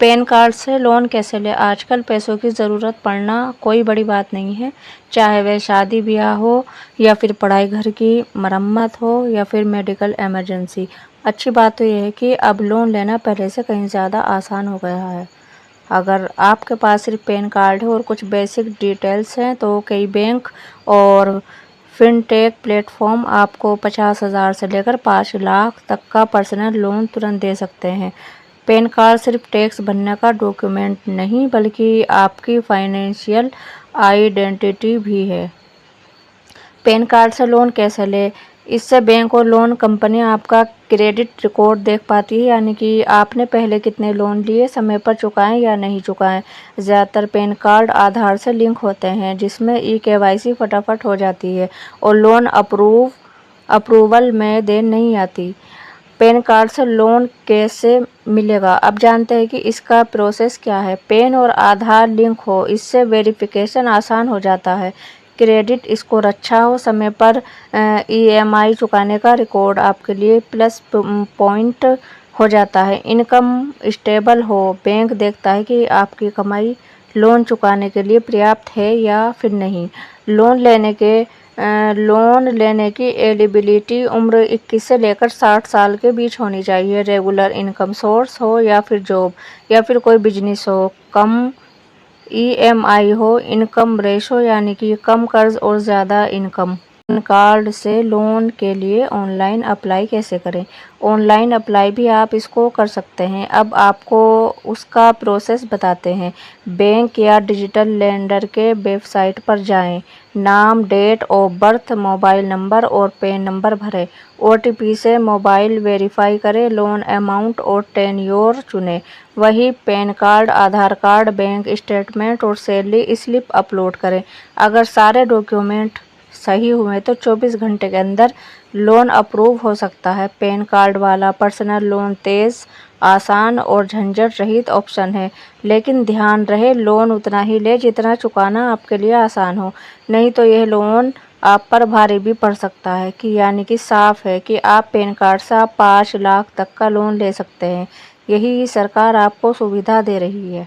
Pan card से loan कैसे लें? आजकल पैसों की ज़रूरत पड़ना कोई बड़ी बात नहीं है, चाहे वह शादी ब्याह हो या फिर पढ़ाई, घर की मरम्मत हो या फिर मेडिकल इमरजेंसी। अच्छी बात तो यह है कि अब लोन लेना पहले से कहीं ज़्यादा आसान हो गया है। अगर आपके पास सिर्फ पैन कार्ड है और कुछ बेसिक डिटेल्स हैं तो कई बैंक और फिनटेक प्लेटफॉर्म आपको 50,000 से लेकर 5 लाख तक का पर्सनल लोन तुरंत दे सकते हैं। पैन कार्ड सिर्फ टैक्स भरने का डॉक्यूमेंट नहीं बल्कि आपकी फाइनेंशियल आइडेंटिटी भी है। पैन कार्ड से लोन कैसे लें? इससे बैंक और लोन कंपनी आपका क्रेडिट रिकॉर्ड देख पाती है, यानी कि आपने पहले कितने लोन लिए, समय पर चुकाएं या नहीं चुकाएं। ज़्यादातर पैन कार्ड आधार से लिंक होते हैं जिसमें ई-केवाईसी फटाफट हो जाती है और लोन अप्रूवल में देर नहीं आती। पैन कार्ड से लोन कैसे मिलेगा? अब जानते हैं कि इसका प्रोसेस क्या है। पैन और आधार लिंक हो, इससे वेरिफिकेशन आसान हो जाता है। क्रेडिट स्कोर अच्छा हो, समय पर ईएमआई चुकाने का रिकॉर्ड आपके लिए प्लस पॉइंट हो जाता है। इनकम स्टेबल हो, बैंक देखता है कि आपकी कमाई लोन चुकाने के लिए पर्याप्त है या फिर नहीं। लोन लेने की एलिजिबिलिटी उम्र 21 से लेकर 60 साल के बीच होनी चाहिए। रेगुलर इनकम सोर्स हो या फिर जॉब या फिर कोई बिजनेस हो। कम ईएमआई हो। इनकम रेशो यानी कि कम कर्ज और ज़्यादा इनकम। पैन कार्ड से लोन के लिए ऑनलाइन अप्लाई कैसे करें? ऑनलाइन अप्लाई भी आप इसको कर सकते हैं। अब आपको उसका प्रोसेस बताते हैं। बैंक या डिजिटल लेंडर के वेबसाइट पर जाएं, नाम, date of birth, mobile number और पैन नंबर भरें। ओटीपी से मोबाइल वेरीफाई करें। लोन अमाउंट और टेन्योर चुनें। वही PAN card, Aadhaar card, bank statement और सैलरी स्लिप अपलोड करें। अगर सारे डॉक्यूमेंट सही हुए तो 24 घंटे के अंदर लोन अप्रूव हो सकता है। पैन कार्ड वाला पर्सनल लोन तेज़, आसान और झंझट रहित ऑप्शन है, लेकिन ध्यान रहे लोन उतना ही ले जितना चुकाना आपके लिए आसान हो, नहीं तो यह लोन आप पर भारी भी पड़ सकता है। यानी कि साफ है कि आप पैन कार्ड से आप 5 लाख तक का लोन ले सकते हैं। यही सरकार आपको सुविधा दे रही है।